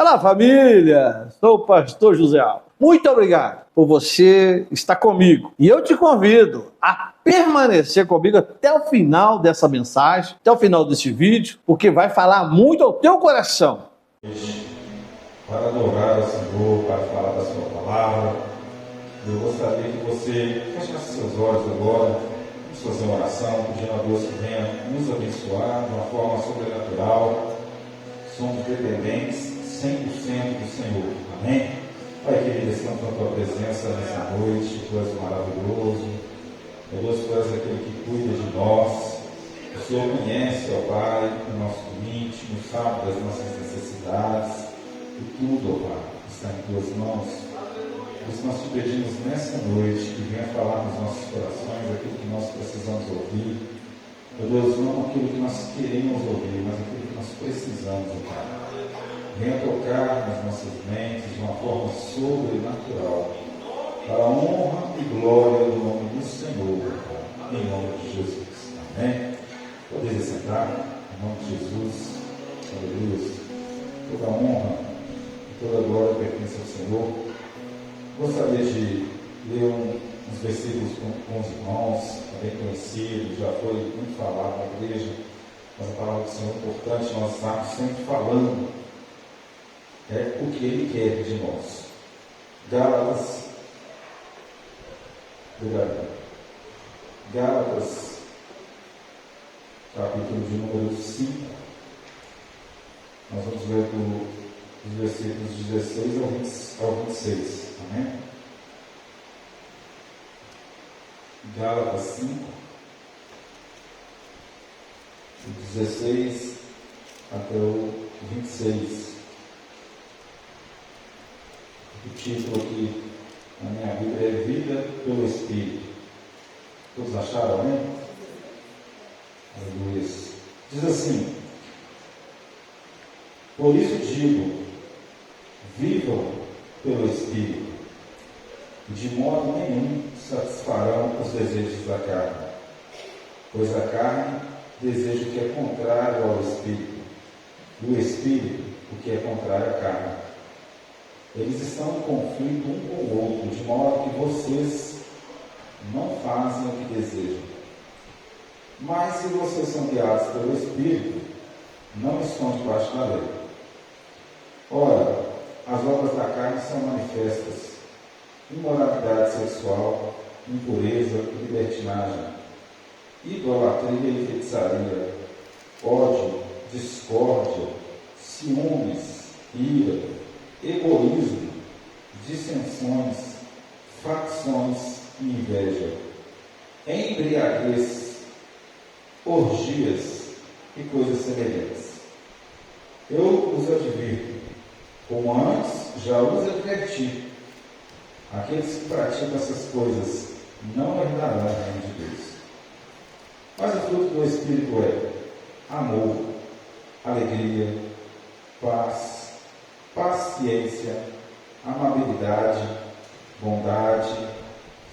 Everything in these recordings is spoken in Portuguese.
Olá, família! Sou o pastor José Alves. Muito obrigado por você estar comigo. E eu te convido a permanecer comigo até o final dessa mensagem, até o final desse vídeo, porque vai falar muito ao teu coração. Para adorar ao Senhor, para falar da sua palavra, eu gostaria que você fechasse seus olhos agora, vamos fazer uma oração, pedindo a Deus que venha nos abençoar de uma forma sobrenatural. Somos dependentes 100% do Senhor. Amém? Pai querido, estamos na tua presença nessa noite. Tu és maravilhoso. Meu Deus, tu és aquele que cuida de nós. O Senhor conhece, ó Pai, o nosso íntimo, sabe das nossas necessidades. E tudo, ó Pai, está em tuas mãos. Por isso nós te pedimos nessa noite que venha falar nos nossos corações aquilo que nós precisamos ouvir. Meu Deus, não aquilo que nós queremos ouvir, mas aquilo que nós precisamos, ó Pai. Venha tocar nas nossas mentes de uma forma sobrenatural, para a honra e glória do nome do Senhor, em nome de Jesus. Amém? Podeis sentar, em nome de Jesus. Aleluia. Toda a honra e toda a glória pertence ao Senhor. Gostaria de ler uns versículos com os irmãos, bem conhecidos, já foi muito falado na igreja, mas a palavra do Senhor é importante, nós estamos sempre falando o que Ele quer de nós. Gálatas, capítulo de número 5, nós vamos ler dos versículos 16 ao 26, amém? Gálatas 5, 16 até o 26. O título aqui na minha Bíblia é Vida pelo Espírito. Todos acharam, amém? Aleluia. Diz assim: por isso digo, vivam pelo Espírito, e de modo nenhum satisfarão os desejos da carne, pois a carne deseja o que é contrário ao Espírito, e o Espírito o que é contrário à carne. Eles estão em conflito um com o outro, de modo que vocês não fazem o que desejam. Mas se vocês são guiados pelo Espírito, não estão debaixo da lei. Ora, as obras da carne são manifestas: imoralidade sexual, impureza, libertinagem, idolatria e feitiçaria, ódio, discórdia, ciúmes, ira, egoísmo, dissensões, facções e inveja, embriaguez, orgias e coisas semelhantes. Eu os advirto, como antes já os adverti: aqueles que praticam essas coisas não herdarão o reino de Deus. Mas o fruto do Espírito é amor, alegria, paz, paciência, amabilidade, bondade,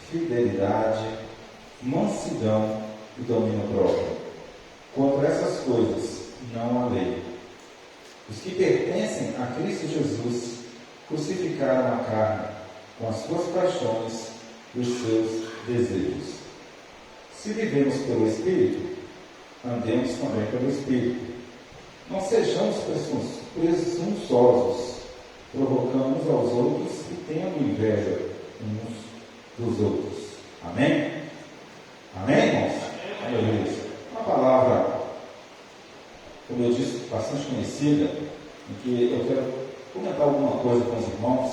fidelidade, mansidão e domínio próprio. Contra essas coisas não há lei. Os que pertencem a Cristo Jesus crucificaram a carne com as suas paixões e os seus desejos. Se vivemos pelo Espírito, andemos também pelo Espírito. Não sejamos presunçosos, provocando uns aos outros e tendo inveja uns dos outros. Amém? Amém, irmãos? Aleluia. Uma palavra, como eu disse, bastante conhecida, em que eu quero comentar alguma coisa com os irmãos.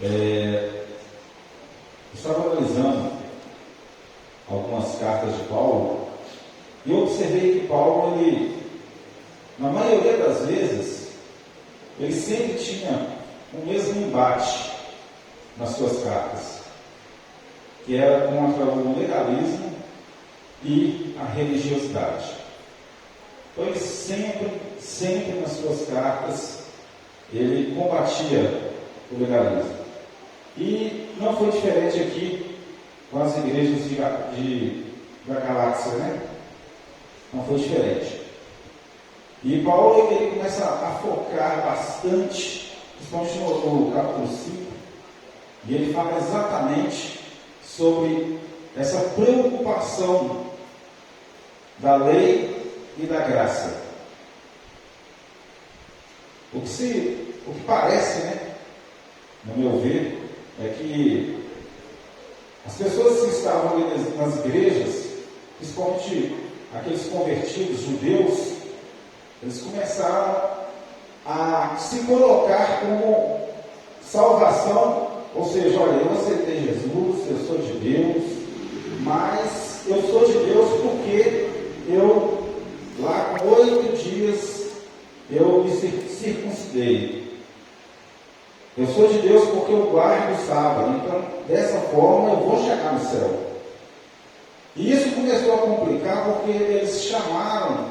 Eu estava analisando algumas cartas de Paulo e eu observei que Paulo, na maioria das vezes, ele sempre tinha o mesmo embate nas suas cartas, que era contra o legalismo e a religiosidade. Então ele sempre nas suas cartas, ele combatia o legalismo. E não foi diferente aqui com as igrejas da galáxia, né? Não foi diferente. E Paulo ele começa a focar bastante, principalmente no capítulo 5, e ele fala exatamente sobre essa preocupação da lei e da graça. O que parece, né, no meu ver, é que as pessoas que estavam ali nas igrejas, principalmente aqueles convertidos judeus, eles começaram a se colocar como salvação, ou seja, olha, eu aceitei Jesus, eu sou de Deus, mas eu sou de Deus porque eu, lá com 8 dias, eu me circuncidei. Eu sou de Deus porque eu guardo o sábado, então dessa forma eu vou chegar no céu. E isso começou a complicar porque eles chamaram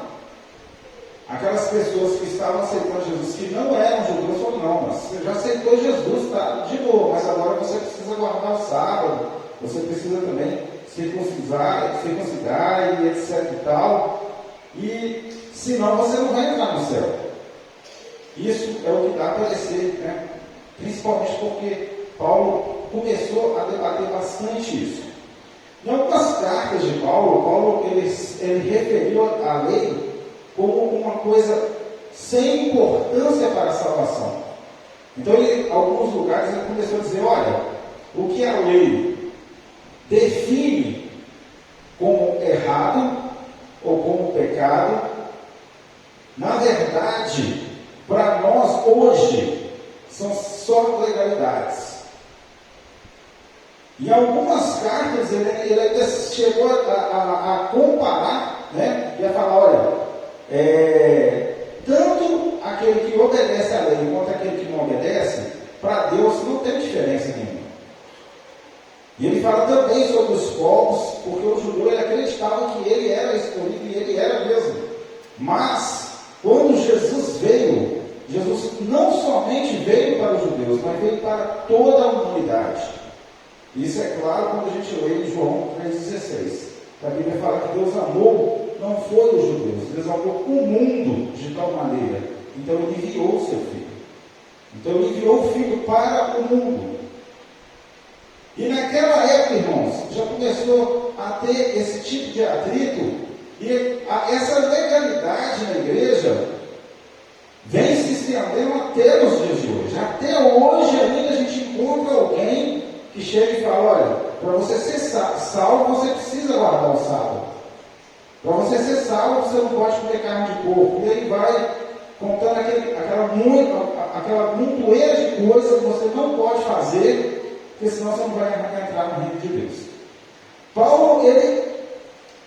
aquelas pessoas que estavam aceitando Jesus, que não eram judeus, falaram, não, mas você já aceitou Jesus, tá de boa, mas agora você precisa guardar o sábado, você precisa também circuncidar e etc e tal, e senão você não vai entrar no céu. Isso é o que dá a parecer, né? Principalmente porque Paulo começou a debater bastante isso. Em algumas cartas de Paulo ele referiu a lei como uma coisa sem importância para a salvação. Então, em alguns lugares, ele começou a dizer, olha, o que a lei define como errado ou como pecado, na verdade, para nós hoje, são só legalidades. Em algumas cartas, ele ainda chegou a comparar, né, e a falar, olha, tanto aquele que obedece à lei quanto aquele que não obedece, para Deus não tem diferença nenhuma. E ele fala também sobre os povos, porque o judeu ele acreditava que ele era escolhido e ele era mesmo. Mas, quando Jesus veio, Jesus não somente veio para os judeus, mas veio para toda a humanidade. Isso é claro quando a gente lê em João 3,16. A Bíblia fala que Deus amou, não foi os judeus, Deus amou o mundo de tal maneira. Então ele enviou o seu filho. Então ele enviou o filho para o mundo. E naquela época, irmãos, já começou a ter esse tipo de atrito, e essa legalidade na igreja vem se estendendo até os dias de hoje. Até hoje ainda a gente encontra alguém que chega e fala, olha, para você ser salvo, você precisa guardar o sábado. Para você ser salvo, você não pode comer carne de porco. E aí vai contando aquela montoeira de coisas que você não pode fazer, porque senão você não vai entrar no reino de Deus. Paulo,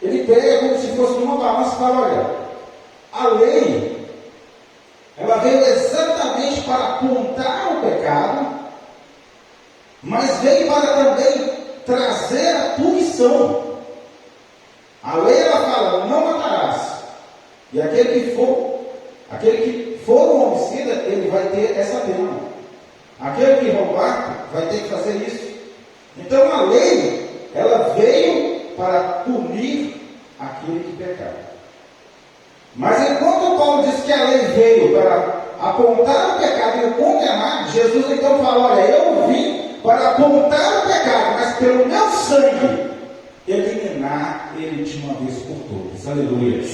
ele pega como se fosse uma balança e fala, olha, a lei, ela veio exatamente para apontar o pecado, mas veio para também trazer a punição. A lei, ela fala, não matarás. E aquele que for um homicida, ele vai ter essa pena. Aquele que roubar, vai ter que fazer isso. Então a lei, ela veio para punir aquele que pecar. Mas enquanto Paulo diz que a lei veio para apontar o pecado e o condenar, Jesus então fala, olha, eu vim para apontar o pecado, mas pelo meu sangue, eliminar ele de uma vez por todas. Aleluia.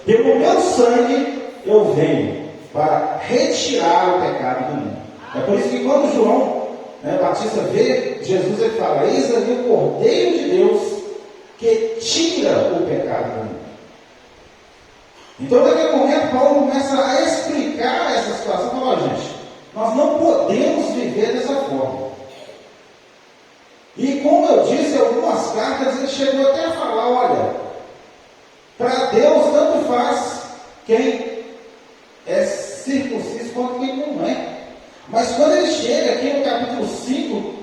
Pelo meu sangue, eu venho para retirar o pecado do mundo. É por isso que quando João Batista vê Jesus, ele fala, eis ali o Cordeiro de Deus que tira o pecado do mundo. Então, naquele momento, Paulo começa a explicar essa situação. Fala, gente, nós não podemos viver dessa forma. E como eu disse, em algumas cartas, ele chegou até a falar, olha, para Deus tanto faz quem é circunciso quanto quem não é. Mas quando ele chega aqui no capítulo 5,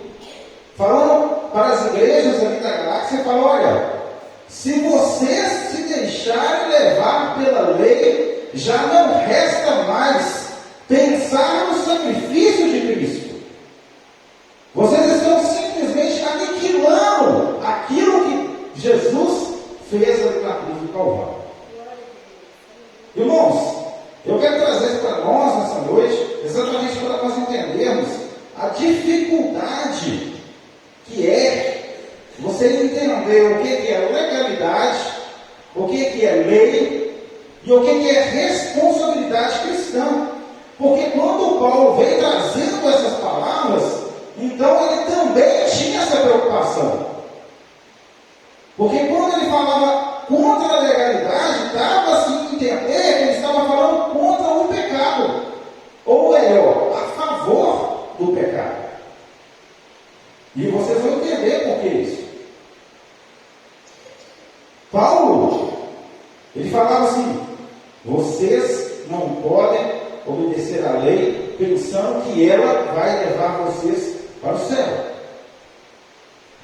falando para as igrejas ali da galáxia, ele fala, olha, se vocês se deixarem levar pela lei, já não resta mais pensar no sacrifício de Cristo. Vocês estão simplesmente aniquilando aquilo que Jesus fez ali na cruz do Calvário. Irmãos, dificuldade que é você entender o que é legalidade, o que é lei e o que é responsabilidade cristã. Porque quando Paulo veio trazendo essas palavras, então ele também tinha essa preocupação. Porque quando ele falava contra a legalidade, dava-se a entender que ele estava falando contra o pecado. Ou melhor, a favor do pecado. E vocês vão entender por que isso. Paulo, ele falava assim: vocês não podem obedecer à lei pensando que ela vai levar vocês para o céu.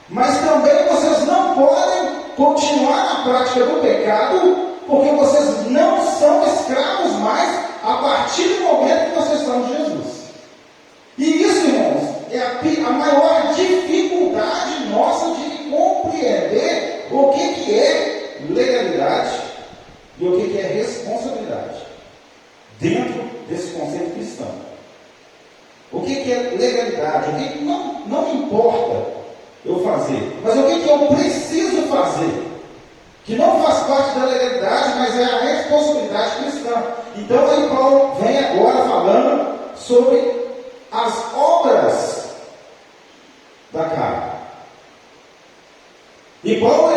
Mas também vocês não podem continuar na prática do pecado, porque vocês não são escravos mais a partir do momento que vocês são de Jesus. E isso, irmãos, é a maior dificuldade nossa de compreender o que é legalidade e o que é responsabilidade dentro desse conceito cristão. O que é legalidade? O que não importa eu fazer, mas o que eu preciso fazer, que não faz parte da legalidade, mas é a responsabilidade cristã. Então aí Paulo vem agora falando sobre as obras da carne. E Paulo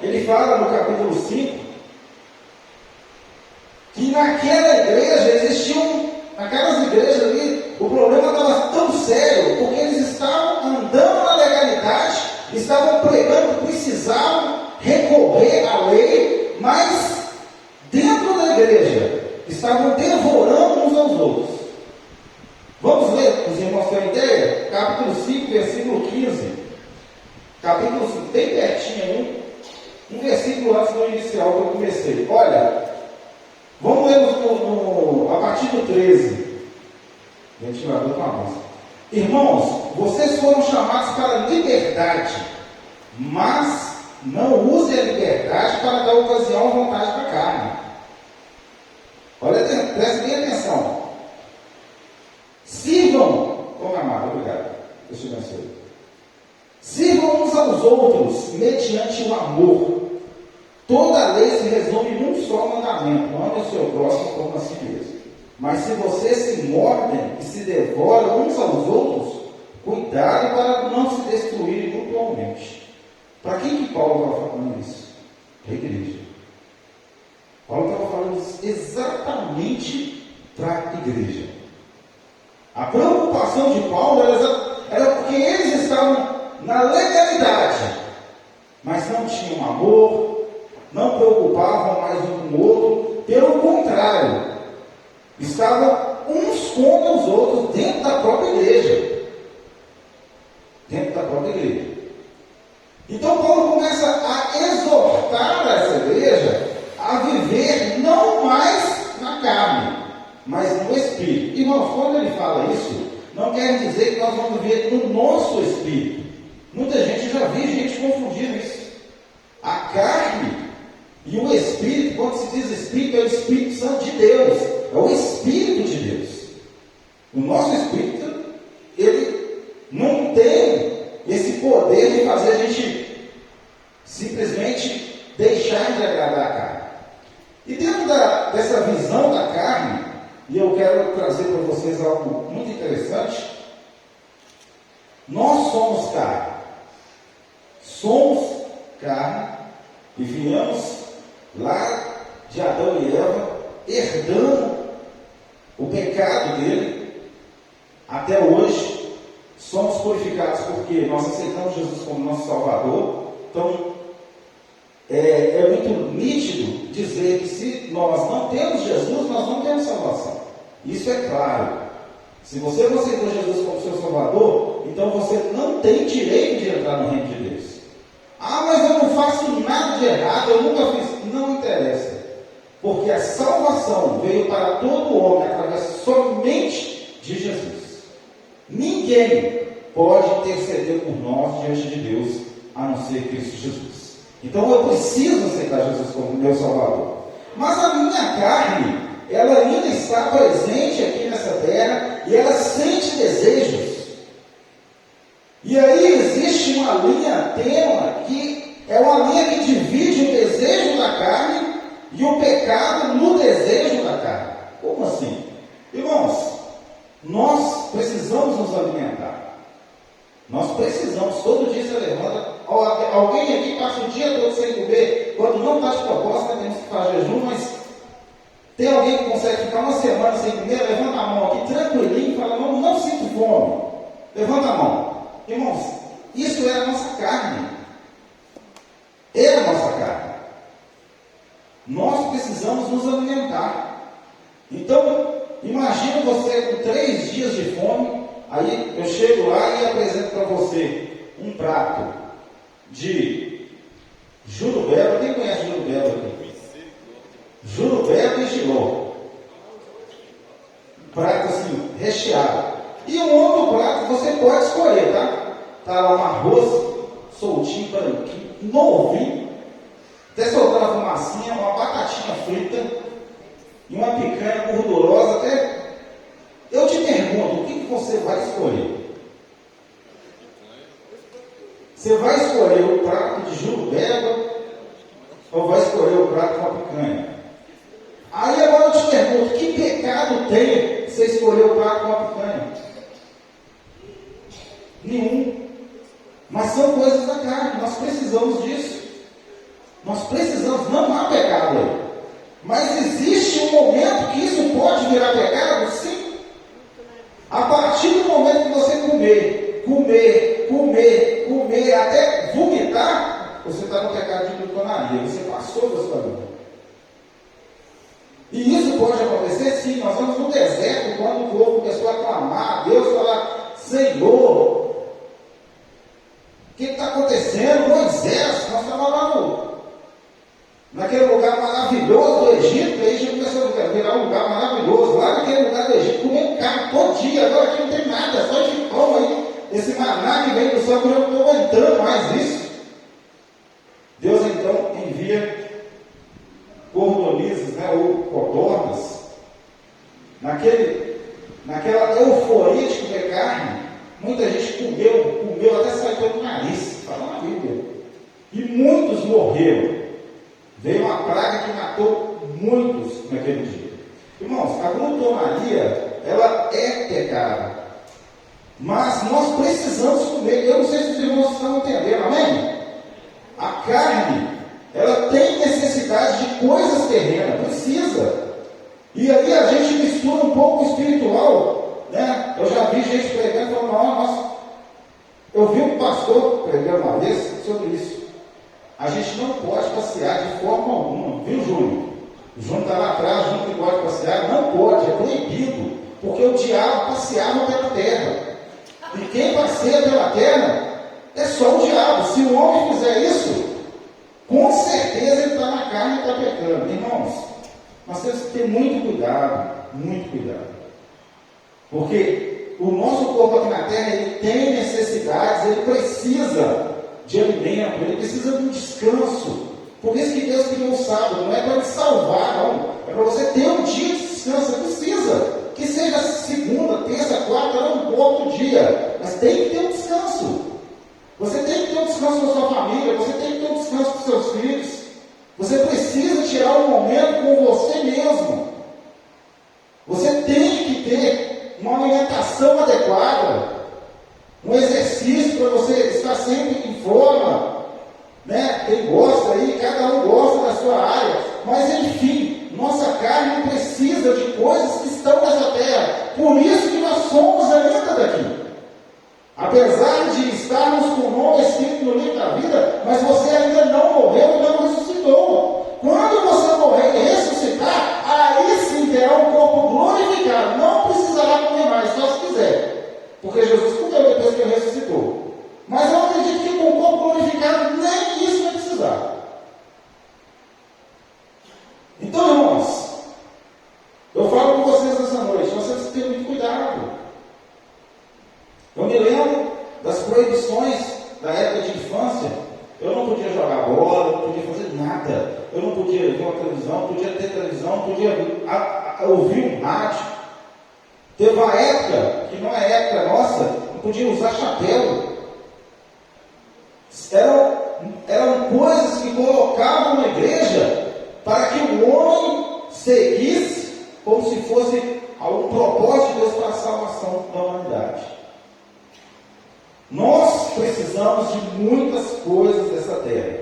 ele fala no capítulo 5 que naquela igreja naquelas igrejas ali, o problema estava tão sério, porque eles estavam andando na legalidade, estavam pregando que precisavam recorrer à lei, mas dentro da igreja estavam devorando uns aos outros. Vamos ler, os irmãos têm ideia? Capítulo 5, versículo 15. Capítulo 5, bem pertinho aí, um versículo antes do inicial que eu comecei. Olha, vamos ler a partir do 13. Ventilador com a música. Irmãos, vocês foram chamados para a liberdade, mas não usem a liberdade para dar ocasião à vontade da carne. Olha, preste bem atenção. Sirvam, como amado, obrigado. Deus te abençoe. Sirvam uns aos outros mediante o amor. Toda a lei se resume num só mandamento: ame o seu próximo como a si mesmo. Mas se vocês se mordem e se devoram uns aos outros, cuidado para não se destruírem mutuamente. Para quem que Paulo estava falando isso? Para a igreja. Paulo estava falando isso exatamente para a igreja. A preocupação de Paulo era porque eles estavam na legalidade, mas não tinham amor, não preocupavam mais um com o outro. Pelo contrário, estavam uns contra os outros dentro da própria igreja. Dentro da própria igreja. Então Paulo começa a exortar essa igreja a viver não mais na carne, mas no Espírito. Irmãos, quando ele fala isso, não quer dizer que nós vamos viver no nosso Espírito. Muita gente já viu gente confundindo isso. A carne e o Espírito, quando se diz Espírito, é o Espírito Santo de Deus, é o Espírito de Deus. O nosso Espírito, ele não tem esse poder de fazer a gente simplesmente deixar de agradar a carne. E dentro dessa visão da carne, e eu quero trazer para vocês algo muito interessante, nós somos carne. Somos carne e viemos lá de Adão e Eva, herdando o pecado dele. Até hoje somos purificados porque nós aceitamos Jesus como nosso Salvador. Então é muito nítido dizer que se nós não temos Jesus, nós não temos salvação. Isso é claro. Se você não aceitou Jesus como seu Salvador, então você não tem direito de entrar no reino de Deus. Ah, mas eu não faço nada de errado, eu nunca fiz. Não interessa. Porque a salvação veio para todo homem através somente de Jesus. Ninguém pode interceder por nós diante de Deus, a não ser Cristo Jesus. Então eu preciso aceitar Jesus como meu Salvador. Mas a minha carne, ela ainda está presente aqui nessa terra e ela sente desejos. uma linha tênue, que é uma linha que divide o desejo da carne e o pecado no desejo da carne. Como assim? Irmãos, nós precisamos nos alimentar. Nós precisamos, todo dia você levanta. Alguém aqui passa o dia todo sem comer, quando não está de propósito, temos que fazer jejum, mas tem alguém que consegue ficar uma semana sem comer? Levanta a mão aqui, tranquilinho, e fala, não sinto fome. Levanta a mão. Irmãos, isso é a nossa carne. É a nossa carne. Nós precisamos nos alimentar. Então, imagina você com 3 dias de fome, aí eu chego lá e apresento para você um prato de jurubeba. Quem conhece jurubeba aqui? Jurubeba e jiló. Um prato assim, recheado. E um outro prato você pode escolher, tá? Tá lá um arroz soltinho, branquinho, novinho, até soltando a fumacinha, uma batatinha frita e uma picanha gordurosa. Até eu te pergunto, o que você vai escolher? Você vai escolher o prato de jurubeba ou vai escolher o prato com a picanha? Aí agora eu te pergunto, que pecado tem você escolher o prato com a picanha? Nenhum. Mas são coisas da carne, nós precisamos disso. Nós precisamos, não há pecado aí. Mas existe um momento que isso pode virar pecado? Sim. A partir do momento que você comer, até vomitar, você está no pecado de glutonaria, você passou da sua vida. E isso pode acontecer, sim. Nós vamos no deserto, quando o povo começou a clamar a Deus, falar, Senhor, o que está acontecendo? Moisés, nós estávamos lá naquele lugar maravilhoso do Egito, e aí já começou a virar um lugar maravilhoso, lá naquele lugar do Egito, comendo carne todo dia, agora aqui não tem nada, só de pão aí, esse maná que vem do céu, eu não estou aguentando mais isso. Deus então envia cordonizes, ou codornas, naquela euforia de comer carne. Muita gente comeu até sair pelo nariz, fala na Bíblia. E muitos morreram. Veio uma praga que matou muitos naquele dia. Irmãos, a glutonaria, ela é pecado. Mas nós precisamos comer. Eu não sei se os irmãos estão entendendo, amém? A carne, ela tem necessidade de coisas terrenas, precisa. E aí a gente mistura um pouco o espiritual, né? Eu já vi gente pregando e falando, nossa, eu vi um pastor pregando uma vez sobre isso. A gente não pode passear de forma alguma, viu, Júnior? O Júnior está lá atrás, o Júnior que pode passear, não pode, é proibido, porque o diabo passeava pela terra. E quem passeia pela terra é só o diabo. Se o homem fizer isso, com certeza ele está na carne e está pecando. Irmãos, nós temos que ter muito cuidado, muito cuidado. Porque o nosso corpo aqui na terra, ele tem necessidades, ele precisa de alimento, ele precisa de um descanso. Por isso que Deus criou o sábado, não é para te salvar, não. É para você ter um dia de descanso, você precisa. Que seja segunda, terça, quarta, não importa o dia, mas tem que ter um descanso. Você tem que ter um descanso com a sua família, você tem que ter um descanso com seus filhos. Você precisa tirar um momento com você mesmo. Você tem que ter uma alimentação adequada, um exercício para você estar sempre em forma, né? Quem gosta aí, cada um gosta da sua área, mas enfim, nossa carne precisa de coisas que estão nessa terra. Por isso que nós somos ainda daqui. Apesar de estarmos com o nome escrito no livro da vida, mas você ainda não morreu e não ressuscitou. Quando você morrer e ressuscitar, aí sim terá um corpo glorificado. Não precisará comer mais, só se quiser. Porque Jesus comeu depois que ele ressuscitou. Mas eu acredito que com o corpo glorificado, nem isso vai precisar. Então, irmãos, eu falo com vocês essa noite, vocês precisam ter muito cuidado. Eu me lembro das proibições da época de infância. Eu não podia jogar bola, não podia fazer nada. Eu não podia ver uma televisão, não podia ter televisão, não podia ouvir um rádio. Teve uma época, que não é época nossa, não podia usar chapéu. muitas coisas dessa terra,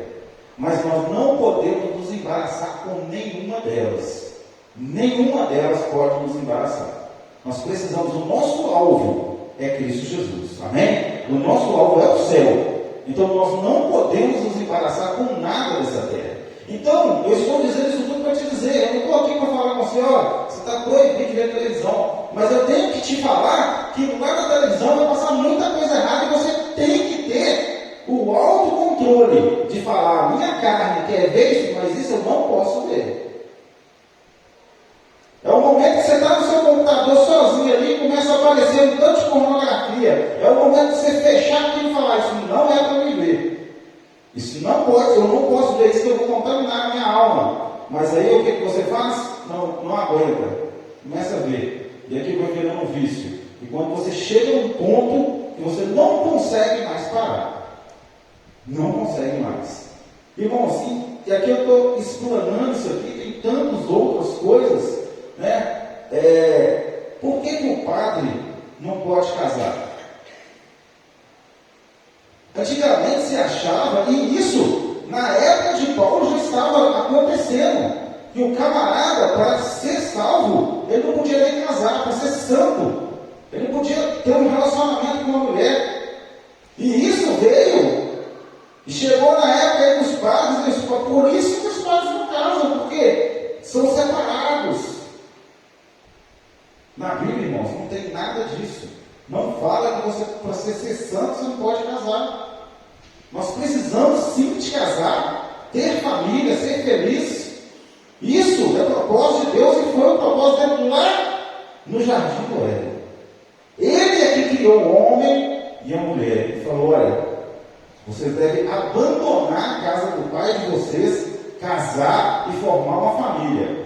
mas nós não podemos nos embaraçar com nenhuma delas. Nenhuma delas pode nos embaraçar. Nós precisamos, o nosso alvo é Cristo Jesus, amém? O nosso alvo é o céu. Então nós não podemos nos embaraçar com nada dessa terra. Então, eu estou dizendo isso tudo para te dizer, eu não estou aqui para falar com você, olha, você está proibido de ver televisão, mas eu tenho que te falar que lá na televisão vai passar muita coisa errada e você tem que ter o autocontrole de falar, minha carne quer ver isso, mas isso eu não posso ver. É o momento que você está no seu computador sozinho ali e começa a aparecer um tanto de pornografia. É o momento de você fechar aquilo e falar, isso não é para me ver. Isso não pode, eu não posso ver isso, que eu vou contaminar a minha alma. Mas aí o que você faz? Não aguenta. Começa a ver. E aqui vai virando um vício. E quando você chega a um ponto que você não consegue mais parar. Não consegue mais. Irmãos, e aqui eu estou explanando isso aqui, tem tantas outras coisas, né? Por que o padre não pode casar? Antigamente se achava, e isso na época de Paulo já estava acontecendo, que o camarada, para ser salvo, ele não podia nem casar, para ser santo, ele não podia ter um relacionamento com uma mulher. E isso veio e chegou na época aí dos padres, por isso que os padres não casam, porque são separados. Na Bíblia, irmãos, não tem nada disso. Não fala que você, para você ser santo, você não pode casar. Nós precisamos sim de casar, ter família, ser feliz. Isso é o propósito de Deus e foi o propósito dele lá no jardim do Éden. Ele é que criou o homem e a mulher. Ele falou, olha, vocês devem abandonar a casa do pai de vocês, casar e formar uma família.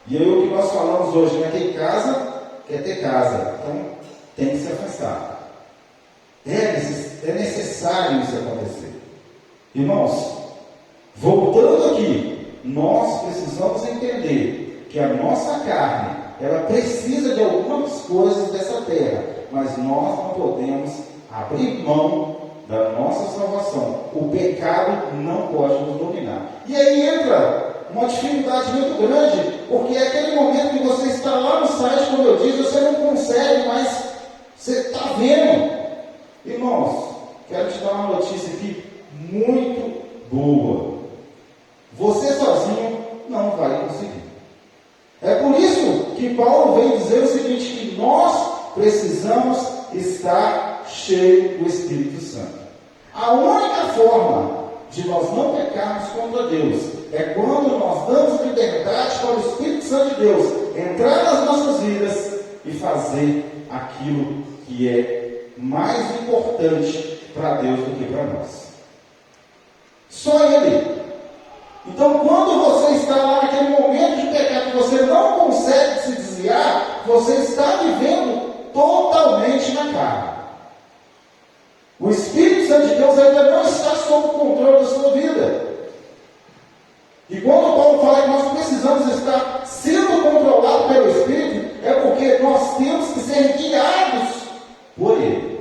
E aí o que nós falamos hoje, né? Quem casa, quer ter casa. Então, tem que se afastar. É necessário isso acontecer. Irmãos, voltando aqui, nós precisamos entender que a nossa carne, ela precisa de algumas coisas dessa terra, mas nós não podemos abrir mão da nossa salvação. O pecado não pode nos dominar. E aí entra uma dificuldade muito grande, porque é aquele momento que você está lá no site, como eu disse, você não consegue, mas você está vendo. Irmãos, quero te dar uma notícia aqui muito boa. Você sozinho não vai conseguir. É por isso que Paulo vem dizer o seguinte, que nós precisamos estar cheios do Espírito Santo. A única forma de nós não pecarmos contra Deus é quando nós damos liberdade para o Espírito Santo de Deus entrar nas nossas vidas e fazer aquilo que é mais importante para Deus do que para nós. Só Ele. Então, quando você está lá naquele momento de pecado que você não consegue se desviar, você está vivendo totalmente na carne. O Espírito Santo de Deus ainda não está sob o controle da sua vida. E quando Paulo fala que nós precisamos estar sendo controlados pelo Espírito, é porque nós temos que ser guiados por Ele.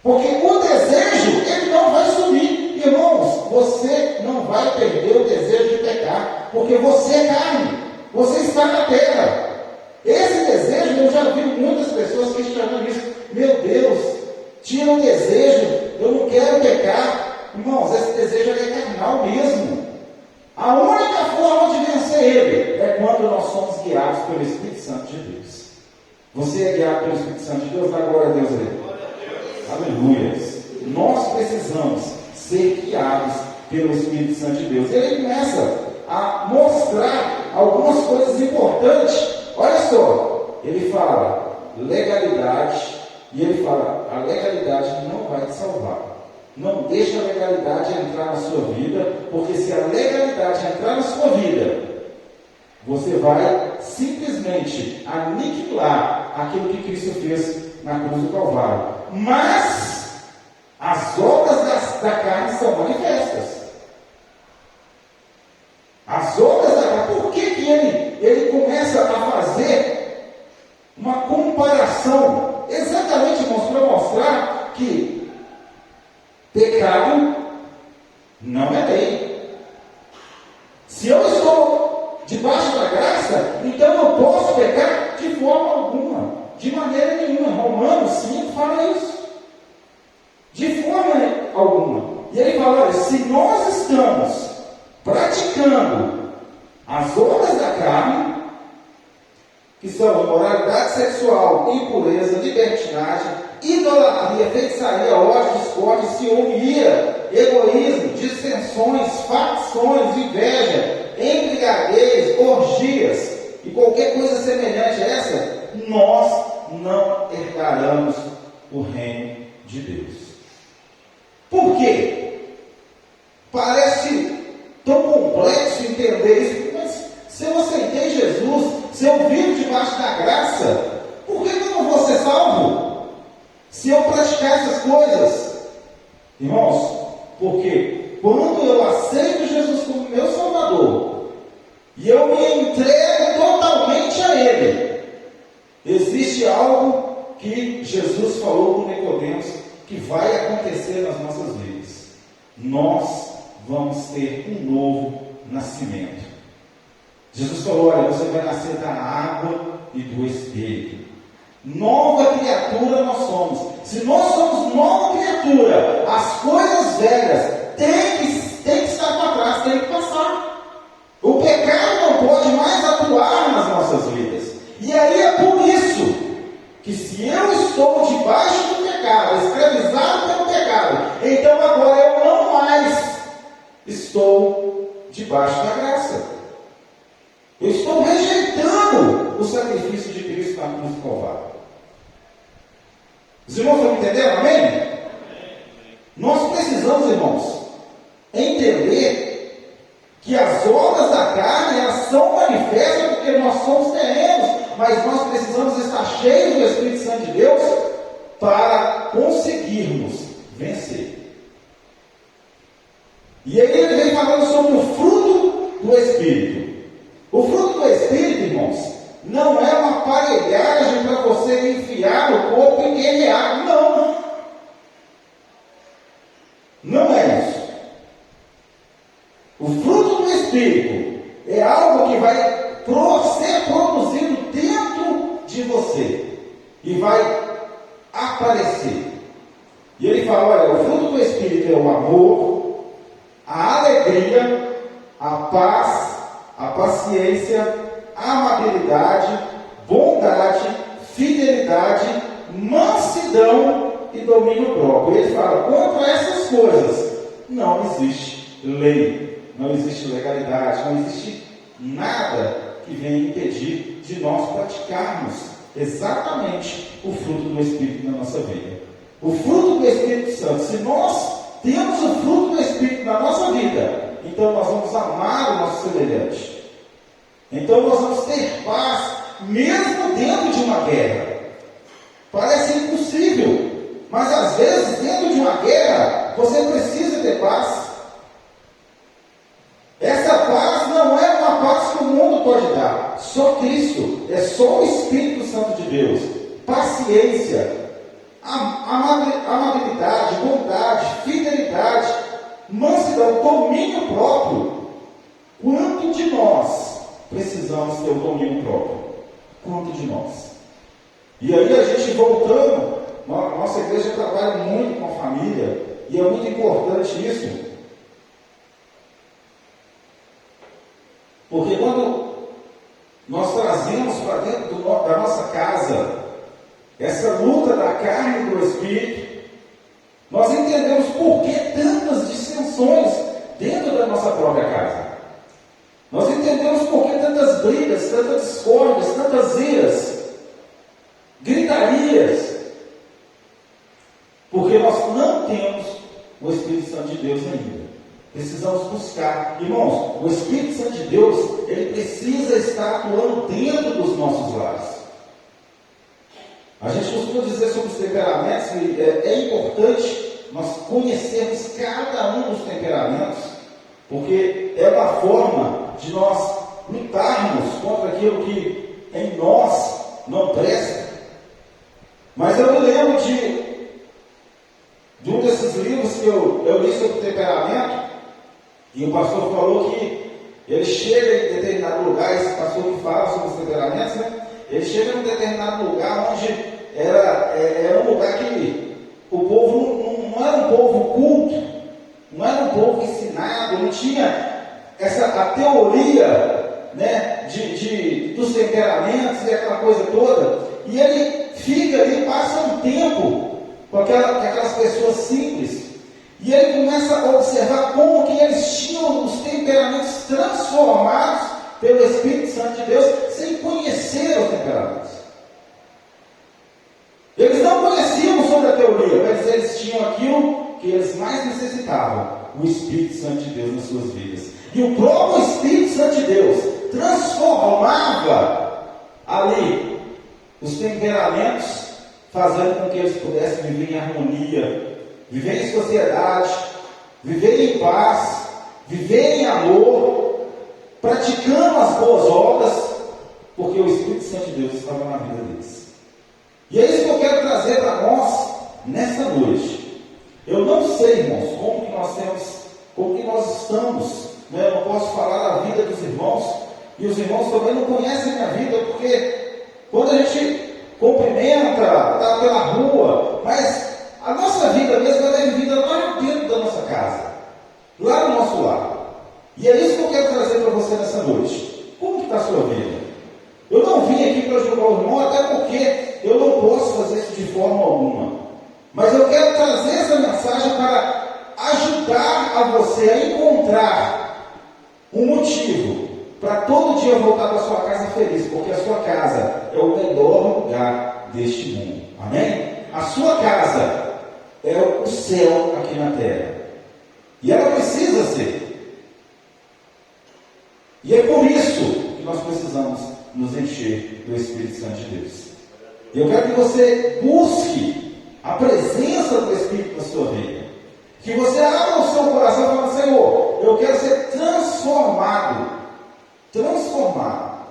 Porque o desejo, ele não vai sumir. Irmãos, você não vai perder o desejo de pecar, porque você é carne, você está na terra. Esse desejo, eu já vi muitas pessoas questionando isso. Meu Deus, tira o desejo, eu não quero pecar. Irmãos, esse desejo é carnal mesmo. A única forma de vencer ele é quando nós somos guiados pelo Espírito Santo de Deus. Você é guiado pelo Espírito Santo de Deus? Dá glória a Deus aí. Aleluia. Nós precisamos ser guiados pelo Espírito Santo de Deus. Ele começa a mostrar algumas coisas importantes. Olha só, ele fala legalidade, e ele fala, a legalidade não vai te salvar. Não deixe a legalidade entrar na sua vida, porque se a legalidade entrar na sua vida, você vai simplesmente aniquilar aquilo que Cristo fez na cruz do Calvário. Mas as obras da carne são manifestas. As obras da carne, por que ele começa a fazer uma comparação? Exatamente, irmãos, para mostrar que maneira nenhuma. Romanos 5 fala isso. De forma alguma. E ele fala, olha, se nós estamos praticando as obras da carne, que são imoralidade sexual, impureza, libertinagem, idolatria, feitiçaria, ódio, discórdia, ciúme, ira, egoísmo, dissensões, facções, inveja, embriaguez, orgias e qualquer coisa semelhante a essa, nós não herdaremos o reino de Deus. Por quê? Parece tão complexo entender isso, mas se eu aceitei Jesus, se eu vivo debaixo da graça, por que eu não vou ser salvo? Se eu praticar essas coisas, irmãos, porque quando eu aceito Jesus como meu Salvador e eu me entrego totalmente a Ele, existe algo que Jesus falou com Nicodemos que vai acontecer nas nossas vidas. Nós vamos ter um novo nascimento. Jesus falou, olha, você vai nascer da água e do Espírito. Nova criatura nós somos. Se nós somos nova criatura, as coisas velhas têm que estar para trás, têm que passar. O pecado não pode mais atuar nas nossas vidas. E aí é por isso que se eu estou debaixo do pecado, escravizado pelo pecado, então agora eu não mais estou debaixo da graça. Eu estou rejeitando o sacrifício de Cristo na cruz do Calvário. Os irmãos estão entendendo? Amém? Nós precisamos, irmãos, entender que as obras da carne, elas são manifestas porque nós somos terrenos, mas nós precisamos estar cheios do Espírito Santo de Deus para conseguirmos vencer. E aí ele vem falando sobre o fruto do Espírito. O fruto do Espírito, irmãos, não é uma aparelhagem para você enfiar no corpo e guerrear. Não. Não é isso. O fruto do Espírito é algo que vai ser produzido dentro de você e vai aparecer. E ele fala, olha, o fruto do Espírito é o amor, a alegria, a paz, a paciência, a amabilidade, bondade, fidelidade, mansidão e domínio próprio. Ele fala, contra essas coisas não existe lei, não existe legalidade, não existe nada que venha impedir de nós praticarmos exatamente o fruto do Espírito na nossa vida. O fruto do Espírito Santo, se nós temos o fruto do Espírito na nossa vida, então nós vamos amar o nosso semelhante. Então nós vamos ter paz, mesmo dentro de uma guerra. Parece impossível, mas às vezes dentro de uma guerra, você precisa ter paz. Essa paz não é uma paz que o mundo pode dar. Só Cristo, é só o Espírito Santo de Deus. Paciência, amabilidade, bondade, fidelidade, mansidão, domínio próprio. Quanto de nós precisamos ter o domínio próprio? Quanto de nós? E aí a gente voltando, nossa igreja trabalha muito com a família, e é muito importante isso, porque quando nós trazemos para dentro da nossa casa essa luta da carne e do Espírito, nós entendemos por que tantas dissensões dentro da nossa própria casa. Nós entendemos por que tantas brigas, tantas discórdias, tantas iras, gritarias. Porque nós não temos o Espírito Santo de Deus ainda. Precisamos buscar. Irmãos, o Espírito Santo de Deus, ele precisa estar atuando dentro dos nossos lares. A gente costuma dizer sobre os temperamentos que é importante nós conhecermos cada um dos temperamentos, porque é uma forma de nós lutarmos contra aquilo que em nós não presta. Mas eu me lembro de um desses livros que eu li sobre temperamento, e o pastor falou que ele chega em determinado lugar, esse pastor que fala sobre os temperamentos, né? Ele chega em um determinado lugar onde tempo com aquelas pessoas simples. E ele começa a observar como que eles tinham os temperamentos transformados pelo Espírito Santo de Deus, sem conhecer os temperamentos. Eles não conheciam sobre a teoria, mas eles tinham aquilo que eles mais necessitavam, o Espírito Santo de Deus nas suas vidas. E o próprio Espírito Santo de Deus transformava ali os temperamentos, fazendo com que eles pudessem viver em harmonia, viver em sociedade, viver em paz, viver em amor, praticando as boas obras, porque o Espírito Santo de Deus estava na vida deles. E é isso que eu quero trazer para nós nessa noite. Eu não sei, irmãos, como que nós estamos, né? Eu não posso falar da vida dos irmãos, e os irmãos também não conhecem a minha vida, porque quando a gente cumprimenta, está pela rua, mas a nossa vida mesmo ela é vivida lá dentro da nossa casa, lá no nosso lar. E é isso que eu quero trazer para você nessa noite. Como que está a sua vida? Eu não vim aqui para julgar o irmão, até porque eu não posso fazer isso de forma alguma. Mas eu quero trazer essa mensagem para ajudar a você a encontrar um motivo para todo dia voltar para a sua casa feliz, porque a sua casa é o melhor lugar deste mundo. Amém? A sua casa é o céu aqui na terra. E ela precisa ser. E é por isso que nós precisamos nos encher do Espírito Santo de Deus. E eu quero que você busque a presença do Espírito na sua vida. Que você abra o seu coração e fale: Senhor, eu quero ser transformado. Transformado.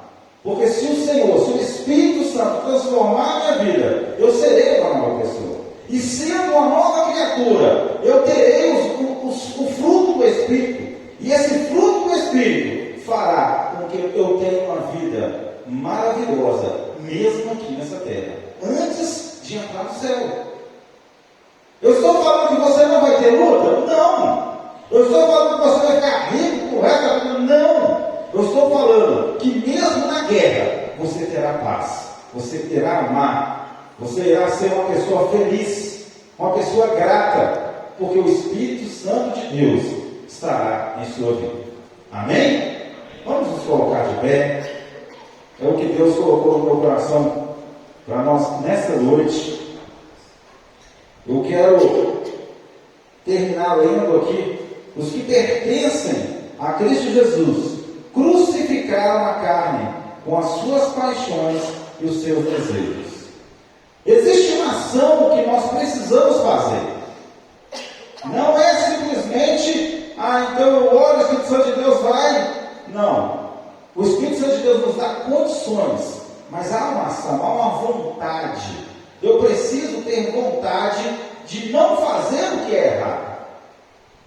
Porque se o Senhor, se o Espírito Santo transformar a minha vida, eu serei uma nova pessoa. E sendo uma nova criatura, eu terei o fruto do Espírito. E esse fruto do Espírito fará com que eu tenha uma vida maravilhosa, mesmo aqui nessa terra, antes de entrar no céu. Eu estou falando que você não vai ter luta? Não. Eu estou falando que você vai ficar rico por resto da vida? Não. Eu estou falando que mesmo na guerra, você terá paz, você terá amar, você irá ser uma pessoa feliz, uma pessoa grata, porque o Espírito Santo de Deus estará em sua vida. Amém? Vamos nos colocar de pé. É o que Deus colocou no meu coração para nós nessa noite. Eu quero terminar lendo aqui: os que pertencem a Cristo Jesus crucificaram a carne com as suas paixões e os seus desejos. Existe uma ação que nós precisamos fazer. Não é simplesmente, então eu oro, o Espírito Santo de Deus vai. Não. O Espírito Santo de Deus nos dá condições, mas há uma ação, há uma vontade. Eu preciso ter vontade de não fazer o que é errado.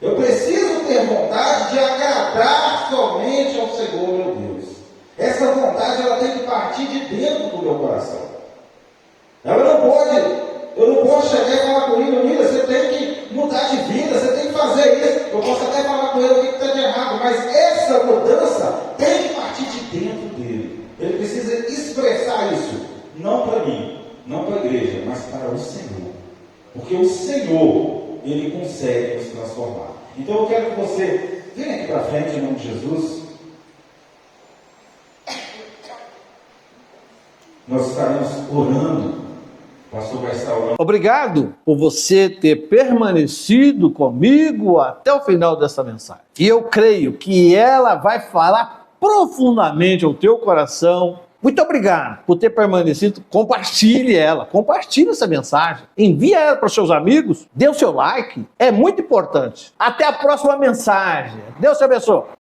Eu preciso ter vontade de agradar somente ao Senhor, meu Deus. Essa vontade ela tem que partir de dentro do meu coração. Ela não pode, eu não posso chegar e falar com ele: Nila, você tem que mudar de vida, você tem que fazer isso. Eu posso até falar com ele o que está de errado, mas essa mudança tem que partir de dentro dele. Ele precisa expressar isso, não para mim, não para a igreja, mas para o Senhor. Porque o Senhor, Ele consegue nos transformar. Então eu quero que você venha aqui para frente em nome de Jesus. Nós estaremos orando. O pastor vai estar orando. Obrigado por você ter permanecido comigo até o final dessa mensagem. E eu creio que ela vai falar profundamente ao teu coração. Muito obrigado por ter permanecido. Compartilhe ela, compartilhe essa mensagem, envie ela para os seus amigos, dê o seu like, é muito importante. Até a próxima mensagem. Deus te abençoe.